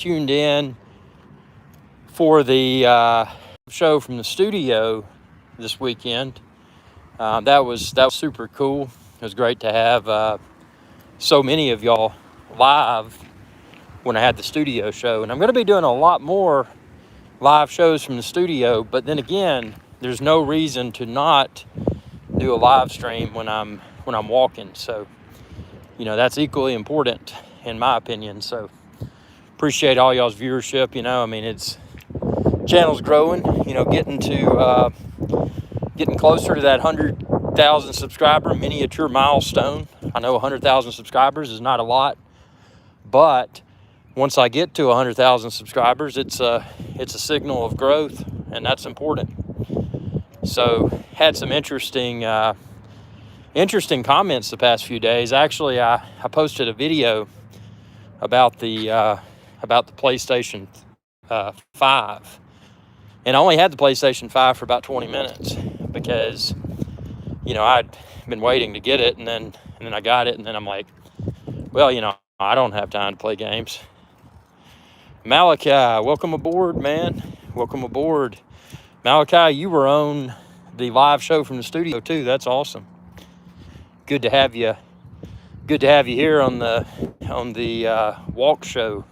tuned in for the show from the studio this weekend. That was super cool. It was great to have so many of y'all live when I had the studio show, and I'm going to be doing a lot more live shows from the studio. But then again, there's no reason to not do a live stream when I'm walking. So, that's equally important in my opinion. So, appreciate all y'all's viewership. It's channel's growing. Getting closer to that 100,000 subscriber miniature milestone. I know 100,000 subscribers is not a lot, but once I get to 100,000 subscribers, it's a signal of growth, and that's important. So, had some interesting comments the past few days. Actually, I posted a video about the PlayStation 5, and I only had the PlayStation 5 for about 20 minutes because I'd been waiting to get it, and then I got it, and then I'm like, well, I don't have time to play games. Malachi, welcome aboard, man. Welcome aboard. Malachi, you were on the live show from the studio too. That's awesome. Good to have you here on the walk show.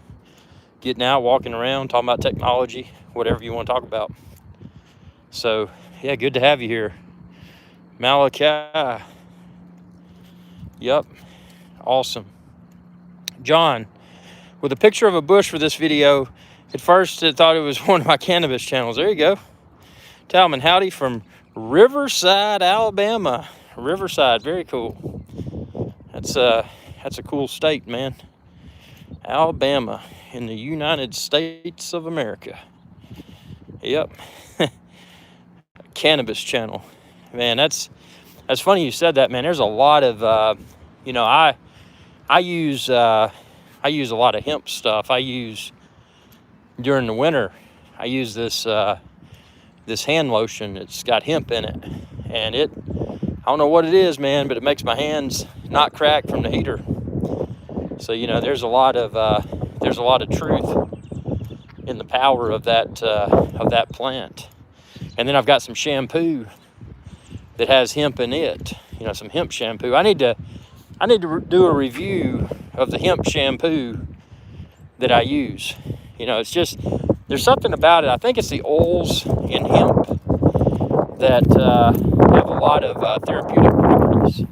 Getting out, walking around, talking about technology, whatever you want to talk about. So, yeah, good to have you here. Malachi. Yep. Awesome. John, with a picture of a bush for this video, at first I thought it was one of my cannabis channels. There you go. Talman howdy from Riverside, Alabama. Riverside, very cool. That's a cool state, man. Alabama in the United States of America. Yep. Cannabis channel. Man, that's funny you said that, man. There's a lot of I use a lot of hemp stuff. During the winter, I use this hand lotion. It's got hemp in it, and I don't know what it is, man, but it makes my hands not crack from the heater. So there's a lot of truth in the power of that plant. And then I've got some shampoo that has hemp in it. Some hemp shampoo. I need to do a review of the hemp shampoo that I use. It's just, there's something about it. I think it's the oils in hemp that have a lot of therapeutic properties.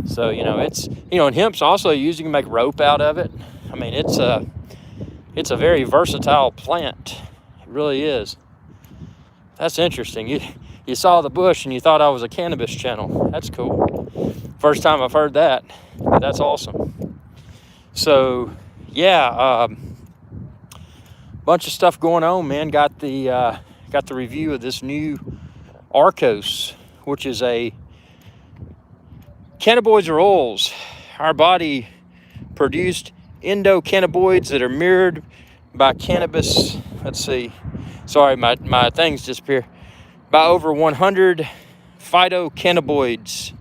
So, and hemp's also used, you can make rope out of it. It's a very versatile plant. It really is. That's interesting. You saw the bush and you thought I was a cannabis channel. That's cool. First time I've heard that, but that's awesome. So, yeah, bunch of stuff going on, man. Got the review of this new Arcos, which is a cannabinoids or oils. Our body produced endocannabinoids that are mirrored by cannabis. Let's see. Sorry, my things disappear. By over 100 phytocannabinoids.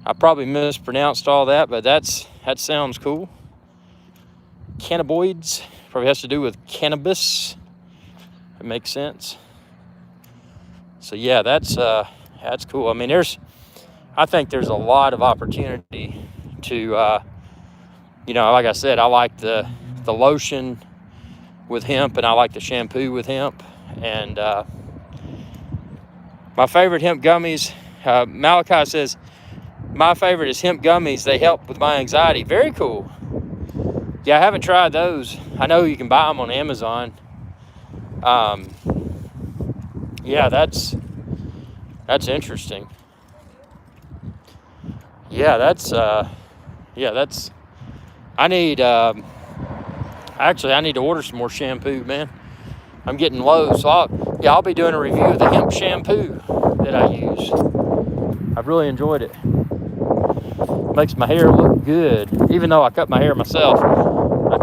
I probably mispronounced all that, but that sounds cool. Cannabinoids probably has to do with cannabis. It makes sense. So yeah, that's cool. I think there's a lot of opportunity to, like I said, I like the lotion with hemp, and I like the shampoo with hemp. And my favorite hemp gummies, Malachi says, my favorite is hemp gummies. They help with my anxiety. Very cool. Yeah, I haven't tried those. I know you can buy them on Amazon. Yeah, that's interesting. Yeah, I need to order some more shampoo, man. I'm getting low, so I'll be doing a review of the hemp shampoo that I use. I've really enjoyed it. Makes my hair look good, even though I cut my hair myself.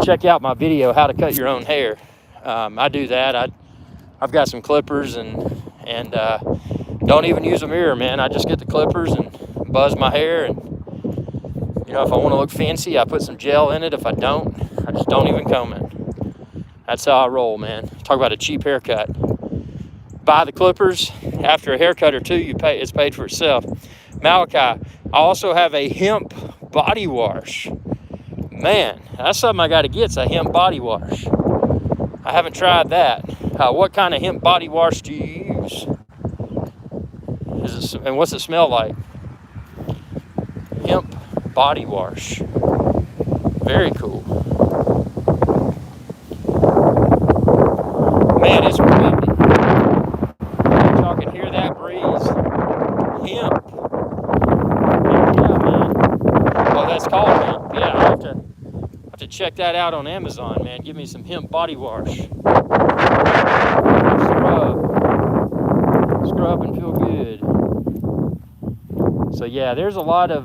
Check out my video, how to cut your own hair. I do that. I've got some clippers and don't even use a mirror, man. I just get the clippers and buzz my hair, and if I want to look fancy, I put some gel in it. If I don't, I just don't even comb it. That's how I roll, man. Talk about a cheap haircut. Buy the clippers. After a haircut or two, it's paid for itself. Malachi, I also have a hemp body wash. Man, that's something I got to get. It's a hemp body wash. I haven't tried that. What kind of hemp body wash do you use? And what's it smell like? Hemp body wash. Very cool. Man, it's windy. Y'all can hear that breeze. Hemp. Yeah, man. Oh, that's called hemp. Yeah, I have to check that out on Amazon, man. Give me some hemp body wash. Scrub and feel good. So yeah, there's a lot of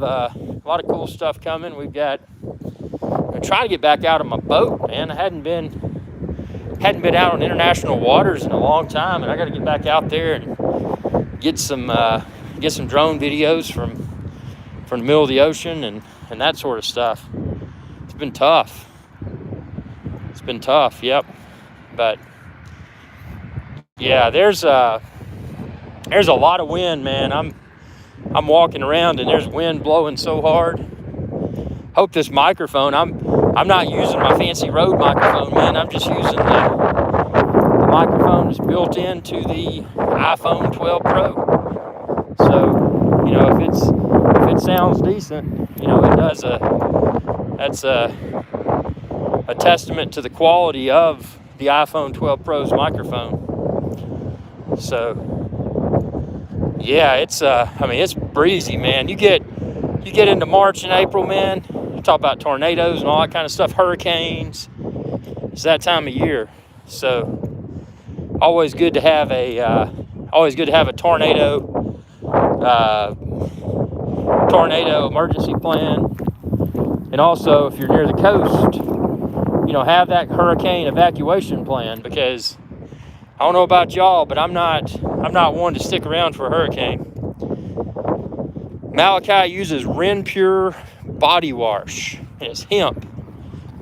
cool stuff coming. I'm trying to get back out on my boat, man. I hadn't been out on international waters in a long time, and I got to get back out there and get some drone videos from the middle of the ocean and that sort of stuff. It's been tough. Yep. But yeah, there's a lot of wind, man. I'm walking around and there's wind blowing so hard. Hope this microphone, I'm not using my fancy Rode microphone, man. I'm just using the microphone that's built into the iPhone 12 Pro. So, you know, if it sounds decent, you know, that's a testament to the quality of the iPhone 12 Pro's microphone. So yeah, it's breezy, man. You get into March and April, man. You talk about tornadoes and all that kind of stuff, hurricanes. It's that time of year. So always good to have a tornado emergency plan. And also, if you're near the coast, you know, have that hurricane evacuation plan, because I don't know about y'all, but I'm not one to stick around for a hurricane. Malachi uses Renpure body wash, and it's hemp.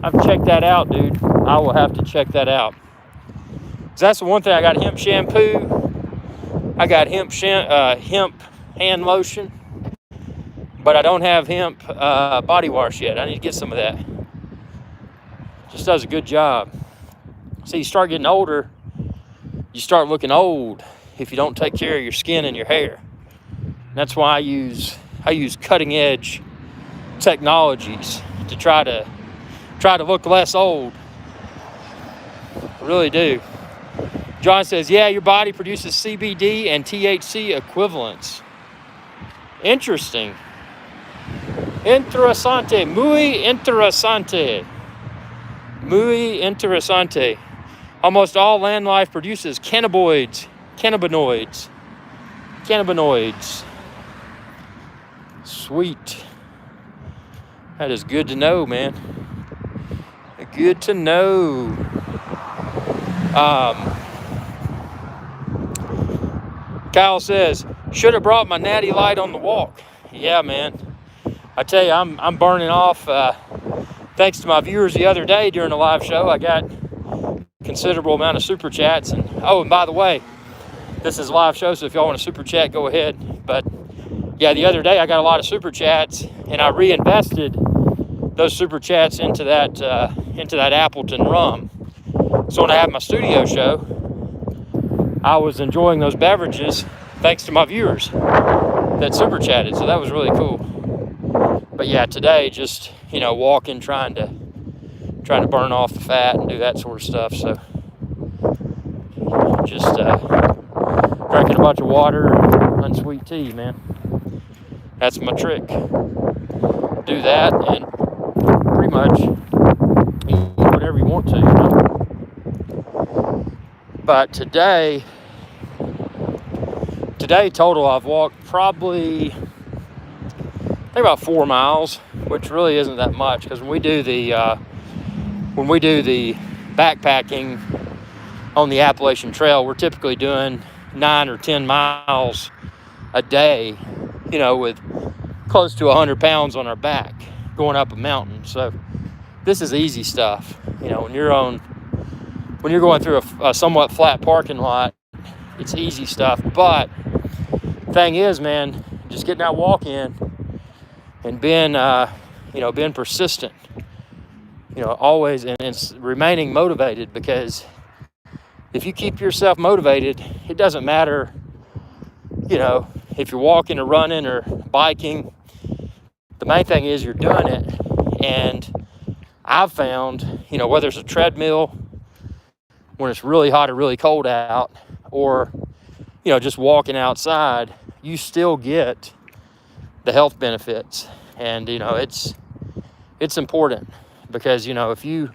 I've checked that out, dude. I will have to check that out. So that's the one thing. I got hemp shampoo. I got hemp hand lotion, but I don't have hemp body wash yet. I need to get some of that. Just does a good job. See, you start getting older, you start looking old if you don't take care of your skin and your hair. And that's why I use cutting edge technologies to try to look less old. I really do. John says, yeah, your body produces CBD and THC equivalents. Interesting. Interesante. Muy interesante. Muy interesante. Almost all land life produces cannabinoids. Sweet. That is good to know, man. Good to know. Kyle says, should have brought my natty light on the walk. Yeah, man. I tell you, I'm burning off. Thanks to my viewers the other day during the live show, I got a considerable amount of super chats. And by the way, this is a live show, so if y'all want to super chat, go ahead. But yeah, the other day I got a lot of super chats, and I reinvested those super chats into that Appleton rum. So when I had my studio show, I was enjoying those beverages thanks to my viewers that super chatted. So that was really cool. But yeah, today just, you know, walking, trying to burn off the fat and do that sort of stuff. So just drinking a bunch of water and unsweet tea, man. That's my trick. Do that and pretty much eat whatever you want to, you know? But today total, I've walked probably, I think about 4 miles, which really isn't that much, because when we do the backpacking on the Appalachian Trail, we're typically doing 9 or 10 miles a day, you know, with close to 100 pounds on our back going up a mountain. So this is easy stuff. You know, when you're on when you're going through a somewhat flat parking lot, it's easy stuff. But thing is, man, just getting that walk in and being persistent, always, and remaining motivated, because if you keep yourself motivated, it doesn't matter, if you're walking or running or biking. The main thing is you're doing it. And I've found, whether it's a treadmill when it's really hot or really cold out, or, just walking outside, you still get the health benefits. And, it's important, because, if you,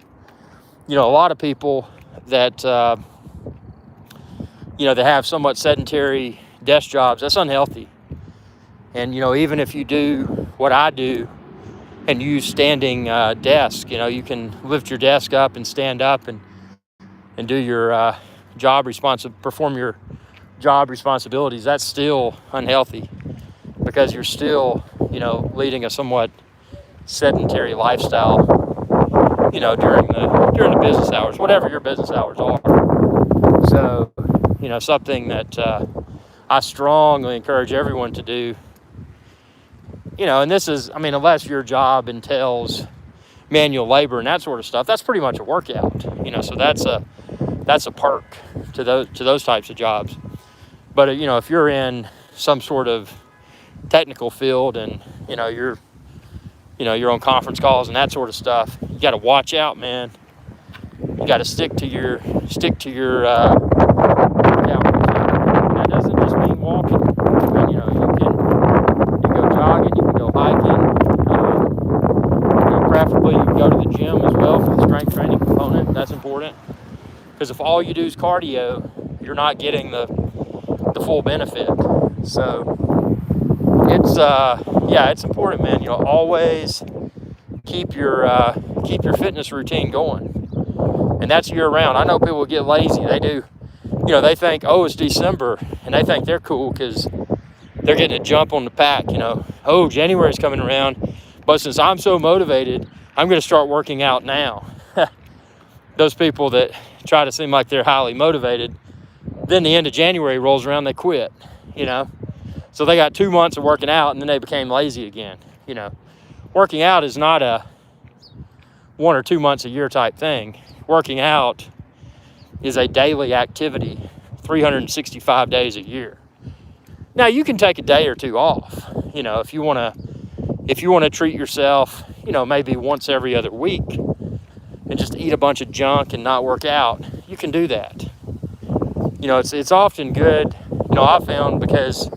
a lot of people that, that have somewhat sedentary desk jobs, that's unhealthy. And, even if you do what I do and use standing desk, you can lift your desk up and stand up and do your perform your job responsibilities, that's still unhealthy, because you're still, leading a somewhat sedentary lifestyle, during the business hours, whatever your business hours are. So, something that I strongly encourage everyone to do. And this is, unless your job entails manual labor and that sort of stuff, that's pretty much a workout. So that's a perk to those types of jobs. But if you're in some sort of technical field and you're on conference calls and that sort of stuff, you got to watch out, man. You got to stick to your workout routine. And that doesn't just mean walking. You can go jogging, you can go hiking. Preferably you can go to the gym as well for the strength training component. That's important, because if all you do is cardio, you're not getting the full benefit. So it's important, man. Always keep your fitness routine going, and that's year round. I know people get lazy. They do, they think, oh, it's December, and they think they're cool because they're getting a jump on the pack. Oh, January's coming around, but since I'm so motivated, I'm going to start working out now. Those people that try to seem like they're highly motivated, then the end of January rolls around, they quit. So they got 2 months of working out, and then they became lazy again. Working out is not a 1 or 2 months a year type thing. Working out is a daily activity, 365 days a year. Now you can take a day or two off, if you want to treat yourself, maybe once every other week and just eat a bunch of junk and not work out. You can do that. It's often good, I've found, because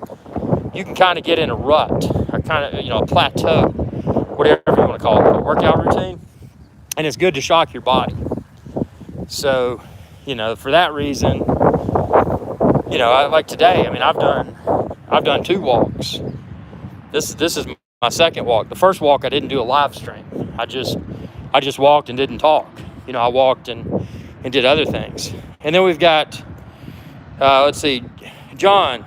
you can kind of get in a rut, or kind of, a plateau, whatever you want to call it, a workout routine, and it's good to shock your body. So, for that reason, like today, I've done 2 walks. This is my second walk. The first walk I didn't do a live stream. I just walked and didn't talk. I walked and did other things. And then we've got, John.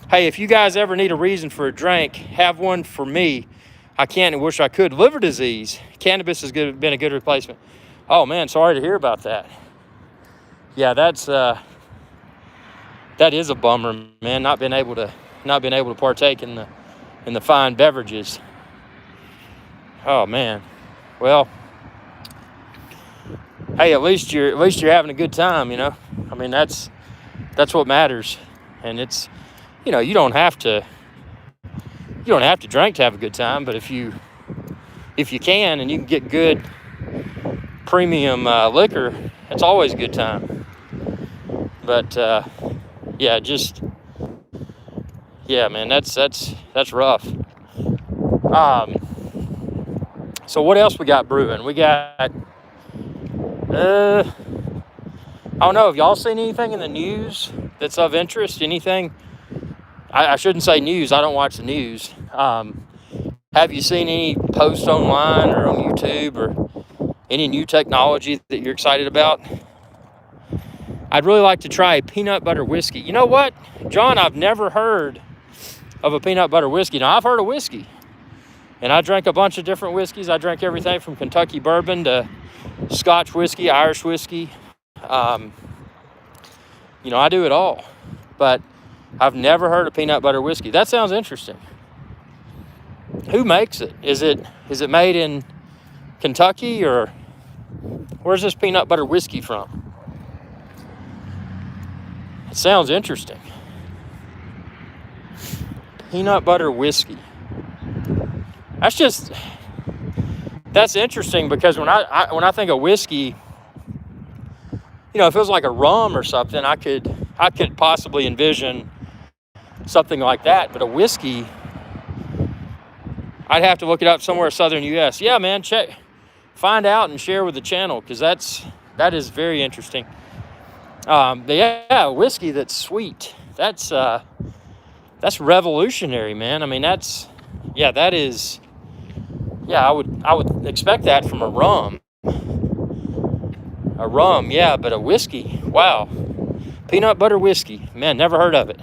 Hey, if you guys ever need a reason for a drink, have one for me. I can't and wish I could. Liver disease. Cannabis has been a good replacement. Oh man, sorry to hear about that. Yeah, that is a bummer, man. Not being able to partake in the fine beverages. Oh man. Well, hey, at least you're having a good time, That's what matters. And it's, you don't have to drink to have a good time, but if you can and you can get good premium liquor, it's always a good time. But man, that's rough. So what else we got brewing? We got I don't know, have y'all seen anything in the news that's of interest? Anything? I shouldn't say news. I don't watch the news. Have you seen any posts online or on YouTube or any new technology that you're excited about? I'd really like to try a peanut butter whiskey. You know what, John? I've never heard of a peanut butter whiskey. Now, I've heard of whiskey, and I drank a bunch of different whiskeys. I drank everything from Kentucky bourbon to Scotch whiskey, Irish whiskey, You know, I do it all, but I've never heard of peanut butter whiskey. That sounds interesting. Who makes it? Is it made in Kentucky, or where's this peanut butter whiskey from? It sounds interesting. Peanut butter whiskey. That's interesting, because when I think of whiskey, you know, if it was like a rum or something, I could possibly envision something like that. But a whiskey, I'd have to look it up somewhere southern U.S. Yeah, man, find out and share with the channel, because that is very interesting. Yeah, whiskey that's sweet. That's revolutionary, man. I mean, that is. Yeah, I would expect that from a rum. A rum, yeah, but a whiskey, wow. Peanut butter whiskey, man, never heard of it.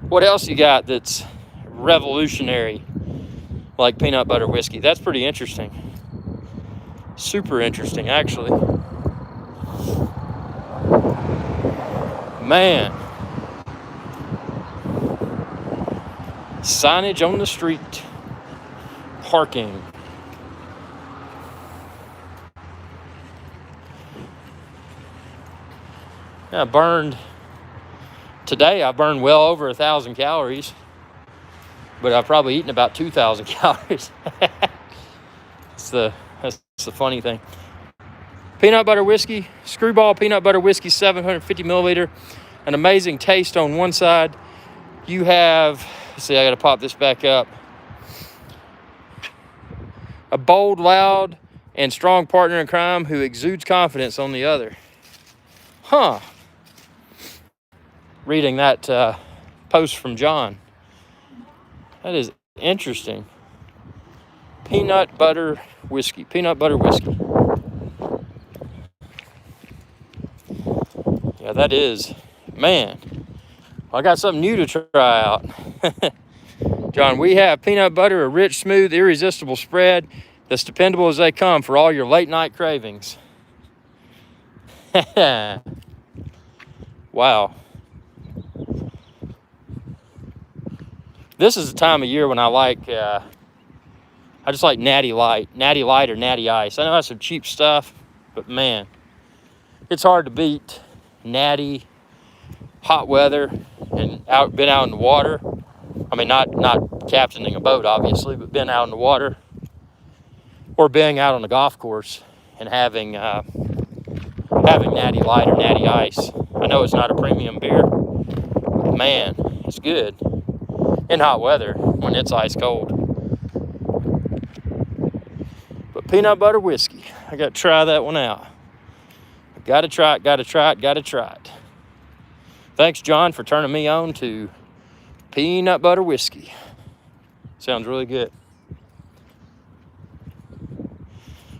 What else you got that's revolutionary like peanut butter whiskey? That's pretty interesting. Super interesting, actually. Man. Signage on the street. Parking. I burned well over 1,000 calories, but I've probably eaten about 2,000 calories. That's the funny thing. Peanut butter whiskey, Screwball peanut butter whiskey, 750 milliliter. An amazing taste on one side. You have, let's see, I got to pop this back up. A bold, loud, and strong partner in crime who exudes confidence on the other. Huh. Reading that post from John. That is interesting. Peanut butter whiskey. Peanut butter whiskey. Yeah, that is. Man. Well, I got something new to try out. John, we have peanut butter, a rich, smooth, irresistible spread that's dependable as they come for all your late night cravings. Wow. This is the time of year when I just like Natty Light or Natty Ice. I know that's some cheap stuff, but man, it's hard to beat Natty, hot weather, and been out in the water. I mean, not captaining a boat, obviously, but been out in the water, or being out on the golf course and having Natty Light or Natty Ice. I know it's not a premium beer, but man, it's good in hot weather when it's ice cold. But peanut butter whiskey, I got to try that one out. Got to try it. Thanks, John, for turning me on to peanut butter whiskey. Sounds really good.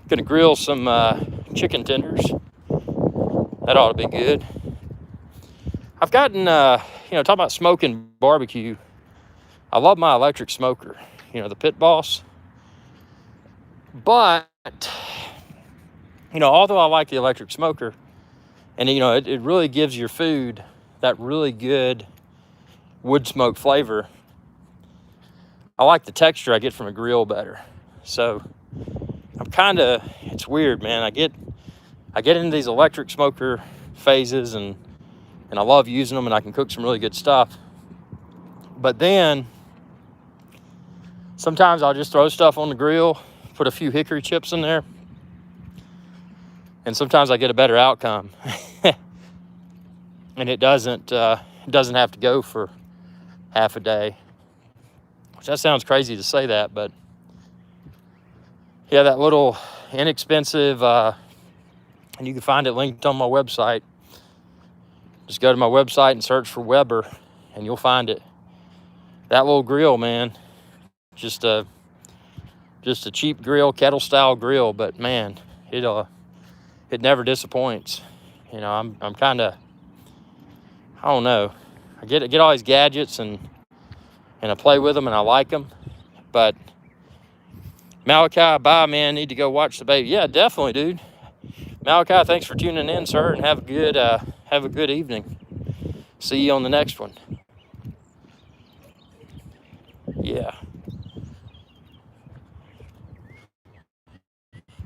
Gonna grill some chicken tenders. That ought to be good. I've gotten, talking about smoking barbecue. I love my electric smoker, the Pit Boss. But, although I like the electric smoker, and, it really gives your food that really good wood smoke flavor, I like the texture I get from a grill better. So, it's weird, man. I get into these electric smoker phases, and I love using them, and I can cook some really good stuff. But then sometimes I'll just throw stuff on the grill, put a few hickory chips in there, and sometimes I get a better outcome. And it doesn't have to go for half a day. Which that sounds crazy to say that, but yeah, that little inexpensive, and you can find it linked on my website. Just go to my website and search for Weber, and you'll find it. That little grill, man, just a cheap grill, kettle style grill, but man, it never disappoints. I'm kind of, I don't know. I get all these gadgets and I play with them and I like them, but Malachi, bye, man. Need to go watch the baby. Yeah, definitely, dude. Malachi, thanks for tuning in, sir, and have a good evening. See you on the next one. Yeah.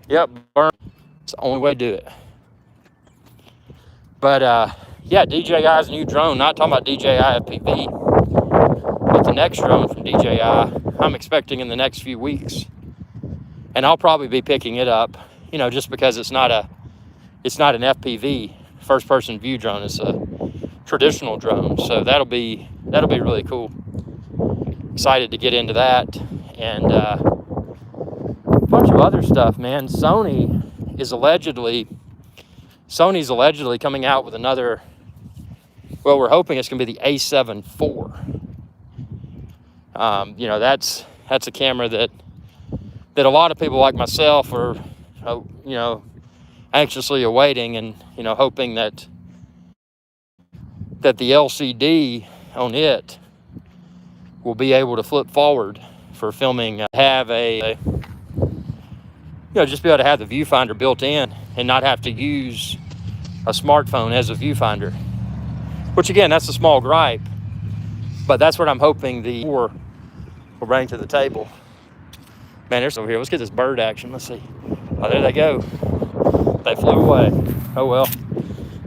Yep, burn. It's the only way to do it. But yeah, DJI's new drone, not talking about DJI FPV, but the next drone from DJI, I'm expecting in the next few weeks. And I'll probably be picking it up, just because it's not an FPV, first person view drone. It's a traditional drone. So that'll be really cool. Excited to get into that. And a bunch of other stuff, man. Sony's allegedly coming out with another, well, we're hoping it's going to be the A7 IV. That's a camera that a lot of people like myself are, anxiously awaiting, and, hoping that the LCD on it will be able to flip forward for filming, have just be able to have the viewfinder built in and not have to use a smartphone as a viewfinder, which again, that's a small gripe, but that's what I'm hoping will bring to the table. Man, there's over here. Let's get this bird action. Let's see. Oh, there they go. They flew away. Oh well.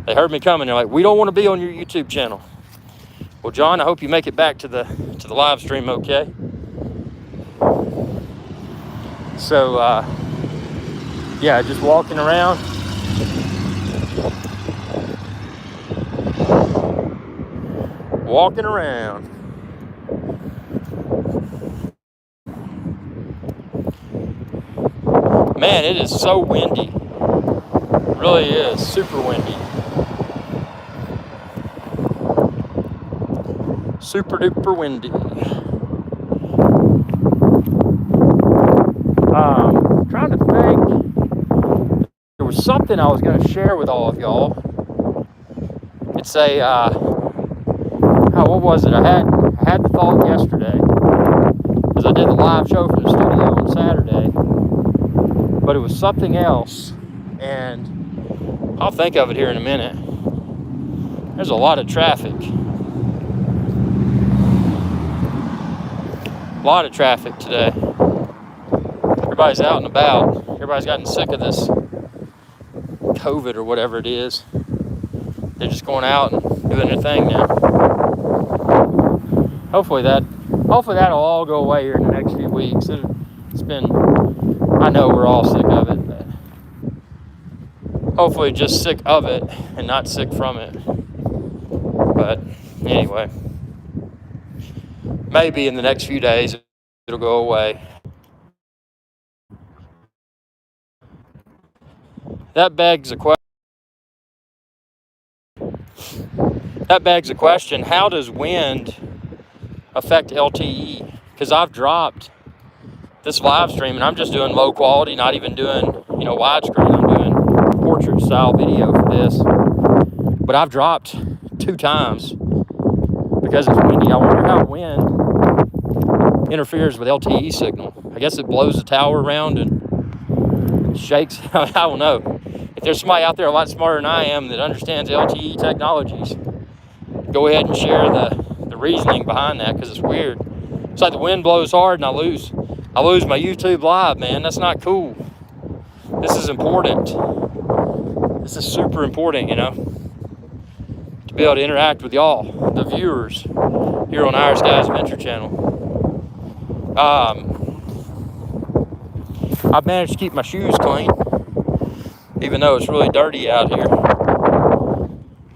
They heard me coming. They're like, we don't want to be on your YouTube channel. Well, John, I hope you make it back to the live stream okay. So yeah, just walking around. Walking around. Man, it is so windy. It really is super windy. Super duper windy. Trying to think. There was something I was going to share with all of y'all. It's what was it? I had the thought yesterday, because I did the live show from the studio on Saturday, but it was something else, and I'll think of it here in a minute. There's a lot of traffic. A lot of traffic today. Everybody's out and about. Everybody's gotten sick of this COVID or whatever it is. They're just going out and doing their thing now. Hopefully that'll all go away here in the next few weeks. I know we're all sick of it, but hopefully just sick of it and not sick from it. But anyway, maybe in the next few days it'll go away. That begs a question. How does wind affect LTE? Because I've dropped this live stream and I'm just doing low quality, not even doing, widescreen. I'm doing portrait style video for this. But I've dropped 2 times because it's windy. I wonder how wind interferes with LTE signal. I guess it blows the tower around and shakes. I don't know. If there's somebody out there a lot smarter than I am that understands LTE technologies, go ahead and share the reasoning behind that, because it's weird. It's like the wind blows hard and I lose my YouTube live, man. That's not cool. This is important. This is super important, to be able to interact with y'all, the viewers, here on Our Skies Adventure Channel. I've managed to keep my shoes clean, even though it's really dirty out here.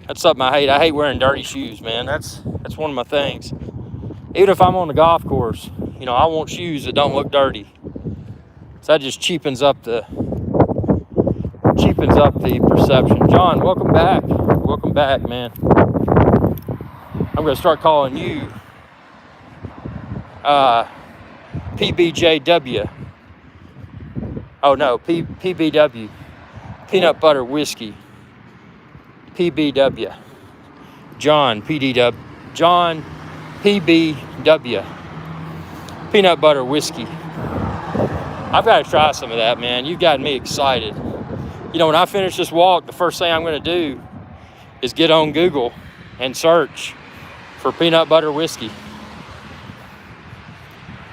That's something I hate. I hate wearing dirty shoes, man. That's one of my things. Even if I'm on the golf course, I want shoes that don't look dirty. So that just cheapens up the perception. John, welcome back. Welcome back, man. I'm going to start calling you PBJW. Oh no, PBW. Peanut butter whiskey. PBW. John PDW. John PBW. Peanut butter whiskey. I've got to try some of that, man. You've gotten me excited. You know, when I finish this walk, the first thing I'm going to do is get on Google and search for peanut butter whiskey.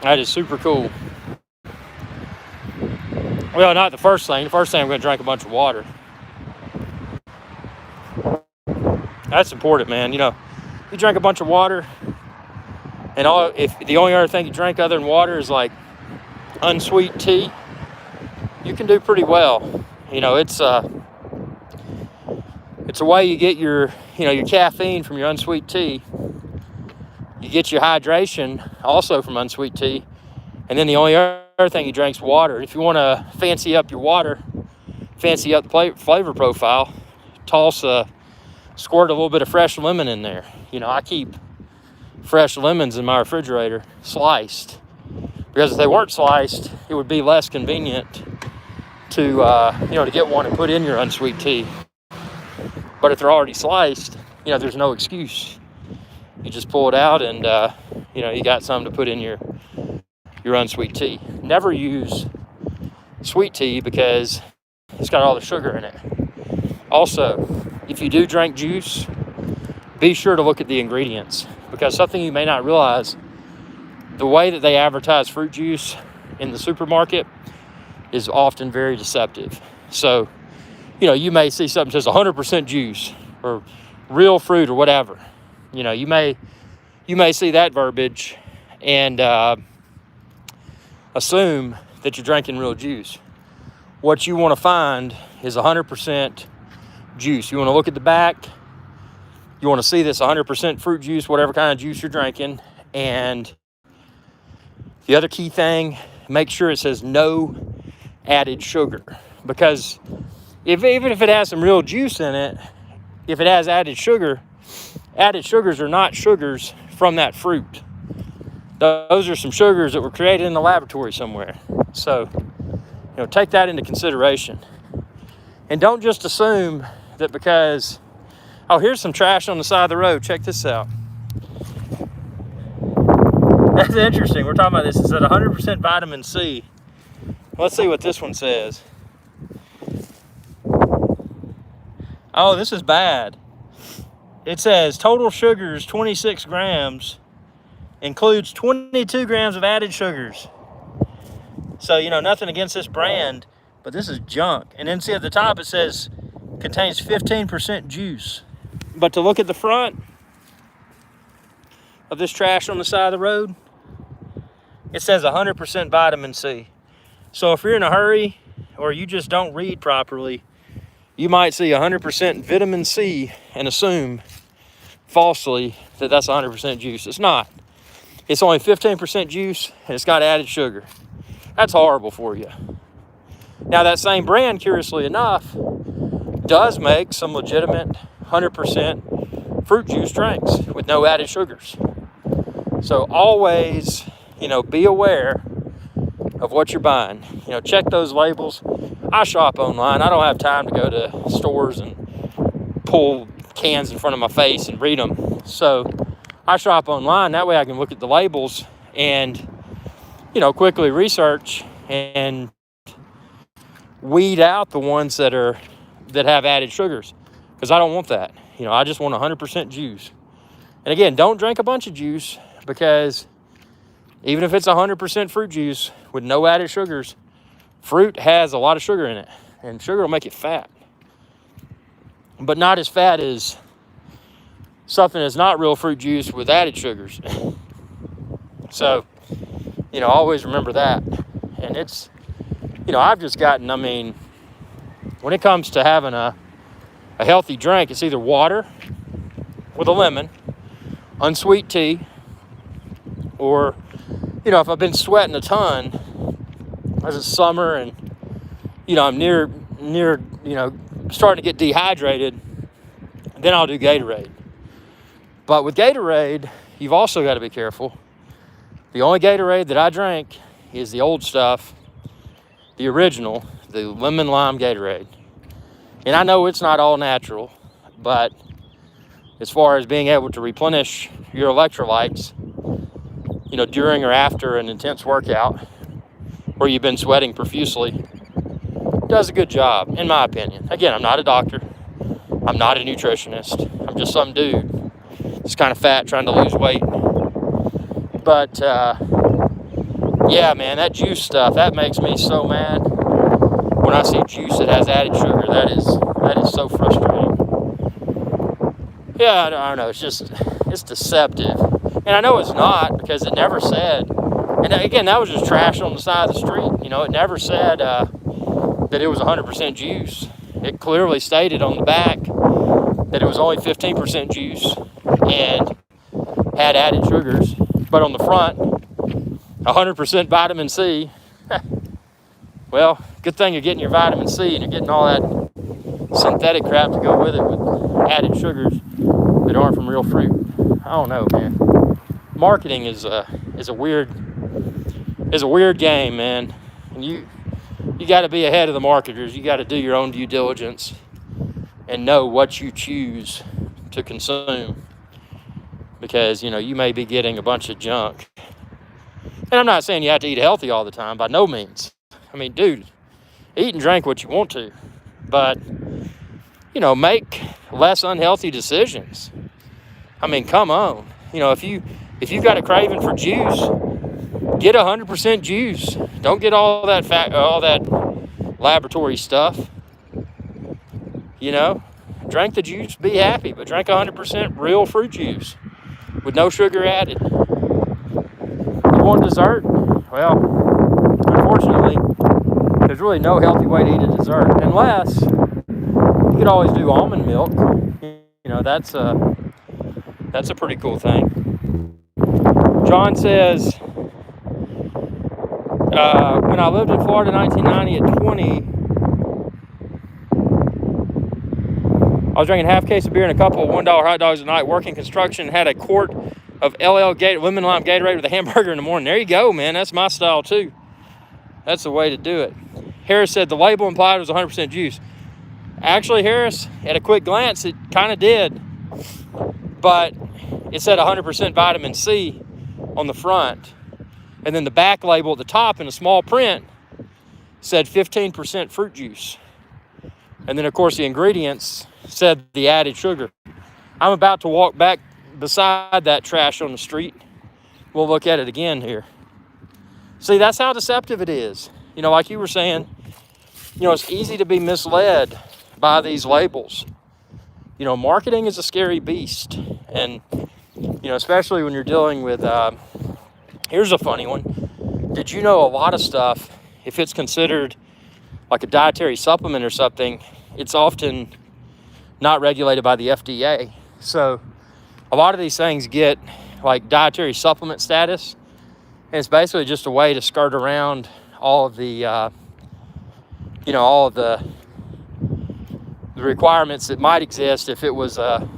That is super cool. Well, not the first thing. The first thing I'm going to drink a bunch of water. That's important, man. You know, you drink a bunch of water, and if the only other thing you drink other than water is like unsweet tea, you can do pretty well. You know, it's a way you get your caffeine from your unsweet tea. You get your hydration also from unsweet tea, and then the only other thing you drink is water. If you want to fancy up your water, fancy up the flavor profile, squirt a little bit of fresh lemon in there. You know, I keep fresh lemons in my refrigerator sliced, because if they weren't sliced, it would be less convenient to get one and put in your unsweet tea. But if they're already sliced, there's no excuse. You just pull it out and you got something to put in your unsweet tea. Never use sweet tea because it's got all the sugar in it. Also, if you do drink juice, be sure to look at the ingredients, because something you may not realize, the way that they advertise fruit juice in the supermarket is often very deceptive. So, you may see something that says 100% juice or real fruit or whatever. You may see that verbiage and assume that you're drinking real juice. What you want to find is 100% juice. You want to look at the back. You want to see this 100% fruit juice, whatever kind of juice you're drinking. And the other key thing, make sure it says no added sugar. Because even if it has some real juice in it, if it has added sugars are not sugars from that fruit. Those are some sugars that were created in the laboratory somewhere. So, take that into consideration. And don't just assume that because, here's some trash on the side of the road. Check this out. That's interesting. We're talking about this. It said 100% vitamin C. Let's see what this one says. Oh, this is bad. It says total sugars 26 grams, includes 22 grams of added sugars. So, nothing against this brand, but this is junk. And then see at the top it says contains 15% juice. But to look at the front of this trash on the side of the road, it says 100% vitamin C. So if you're in a hurry or you just don't read properly, you might see 100% vitamin C and assume falsely that that's 100% juice. It's not. It's only 15% juice and it's got added sugar. That's horrible for you. Now that same brand, curiously enough, does make some legitimate 100% fruit juice drinks with no added sugars. So always, be aware of what you're buying. Check those labels. I shop online. I don't have time to go to stores and pull cans in front of my face and read them. So I shop online. That way I can look at the labels and, quickly research and weed out the ones that have added sugars, because I don't want that. I just want 100% juice. And again, don't drink a bunch of juice, because even if it's 100% fruit juice with no added sugars, fruit has a lot of sugar in it, and sugar will make it fat. But not as fat as something that's not real fruit juice with added sugars. So, always remember that. And it's, I've just gotten, when it comes to having a healthy drink, it's either water with a lemon, unsweet tea, or, if I've been sweating a ton, as it's summer and, I'm near, starting to get dehydrated, then I'll do Gatorade. But with Gatorade, you've also got to be careful. The only Gatorade that I drink is the old stuff, the original, the lemon lime Gatorade. And I know it's not all natural, but as far as being able to replenish your electrolytes, during or after an intense workout where you've been sweating profusely, does a good job, in my opinion. Again, I'm not a doctor. I'm not a nutritionist. I'm just some dude that's kind of fat trying to lose weight. But, yeah, man, that juice stuff, that makes me so mad. When I see juice that has added sugar, that is so frustrating. Yeah, I don't know. It's deceptive. And I know it's not, because it never said, and again, that was just trash on the side of the street. You know, it never said that it was 100% juice. It clearly stated on the back that it was only 15% juice and had added sugars. But on the front, 100% vitamin C. Well, good thing you're getting your vitamin C and you're getting all that synthetic crap to go with it with added sugars that aren't from real fruit. I don't know, man. Marketing is a weird game, man. And you got to be ahead of the marketers. You got to do your own due diligence and know what you choose to consume, because you know you may be getting a bunch of junk. And I'm not saying you have to eat healthy all the time, by no means. I mean, dude, eat and drink what you want to, but you know, make less unhealthy decisions. I mean, come on. You know, if you got a craving for juice, get 100% juice. Don't get all that laboratory stuff. You know, drink the juice, be happy, but drink 100% real fruit juice with no sugar added. You want dessert? Well, unfortunately, there's really no healthy way to eat a dessert, unless you could always do almond milk. You know, that's a pretty cool thing. John says, when I lived in Florida in 1990 at 20, I was drinking half case of beer and a couple of $1 hot dogs a night, working construction, had a quart of lemon lime Gatorade with a hamburger in the morning. There you go, man. That's my style too. That's the way to do it. Harris said the label implied it was 100% juice. Actually, Harris, at a quick glance, it kind of did. But it said 100% vitamin C on the front. And then the back label at the top in a small print said 15% fruit juice. And then, of course, the ingredients said the added sugar. I'm about to walk back beside that trash on the street. We'll look at it again here. See, that's how deceptive it is. You know, like you were saying, you know, it's easy to be misled by these labels. You know, marketing is a scary beast. And, you know, especially when you're dealing with, here's a funny one. Did you know a lot of stuff, if it's considered like a dietary supplement or something, it's often not regulated by the FDA. So a lot of these things get like dietary supplement status, and it's basically just a way to skirt around all of the, all of the requirements that might exist if it wasn't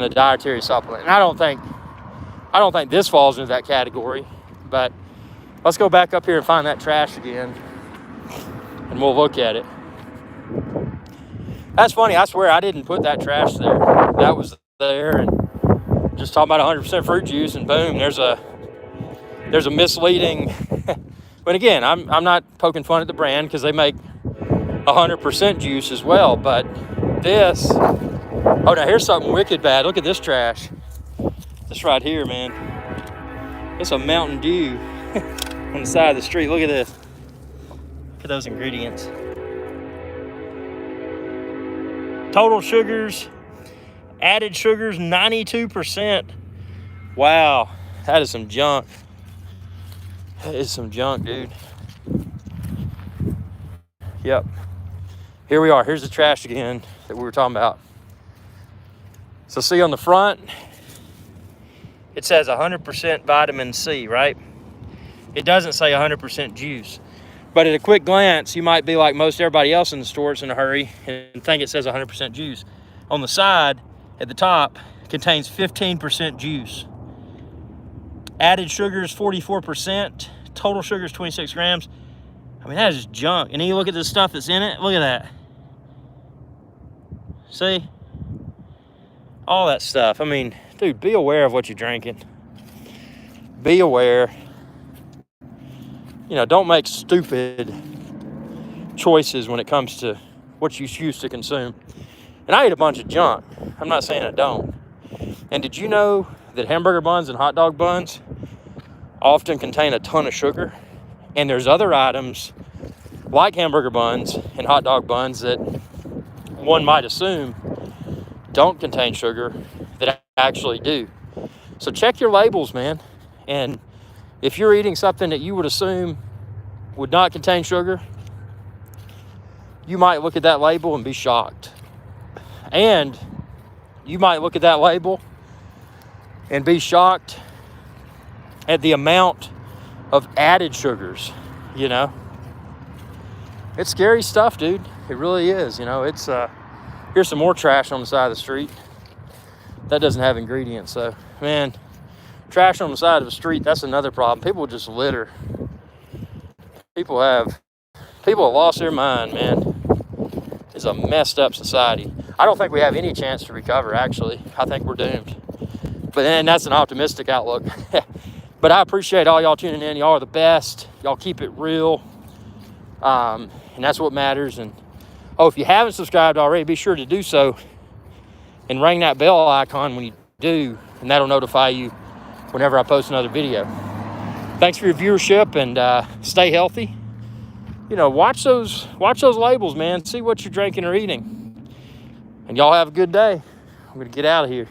a dietary supplement. And I don't think this falls into that category, but let's go back up here and find that trash again, and we'll look at it. That's funny. I swear I didn't put that trash there. That was there, and just talking about 100% fruit juice, and boom, there's a misleading. But again, I'm not poking fun at the brand, because they make 100% juice as well. But this, oh, now here's something wicked bad. Look at this trash. This right here, man. It's a Mountain Dew on the side of the street. Look at this. Look at those ingredients. Total sugars, added sugars, 92%. Wow, that is some junk. That is some junk, dude. Yep. Here we are. Here's the trash again that we were talking about. So see on the front, it says 100% vitamin C, right? It doesn't say 100% juice. But at a quick glance, you might be like most everybody else in the store, it's in a hurry, and think it says 100% juice. On the side, at the top, contains 15% juice. Added sugars, 44%. Total sugars, 26 grams. I mean, that is junk. And then you look at the stuff that's in it. Look at that. See? All that stuff. I mean, dude, be aware of what you're drinking. Be aware. You know, don't make stupid choices when it comes to what you choose to consume. And I eat a bunch of junk. I'm not saying I don't. And did you know that hamburger buns and hot dog buns often contain a ton of sugar? And there's other items like hamburger buns and hot dog buns that one might assume don't contain sugar that actually do. So check your labels, man. And if you're eating something that you would assume would not contain sugar, you might look at that label and be shocked. And you might look at that label and be shocked at the amount of added sugars, you know. It's scary stuff, dude. It really is. You know, it's here's some more trash on the side of the street. That doesn't have ingredients, so man, trash on the side of the street, that's another problem. People just litter. People have lost their mind, man. It's a messed up society. I don't think we have any chance to recover, actually. I think we're doomed. But then that's an optimistic outlook. But I appreciate all y'all tuning in. Y'all are the best. Y'all keep it real. And that's what matters. And if you haven't subscribed already, be sure to do so. And ring that bell icon when you do. And that'll notify you whenever I post another video. Thanks for your viewership, and stay healthy. You know, watch those labels, man. See what you're drinking or eating. And y'all have a good day. I'm going to get out of here.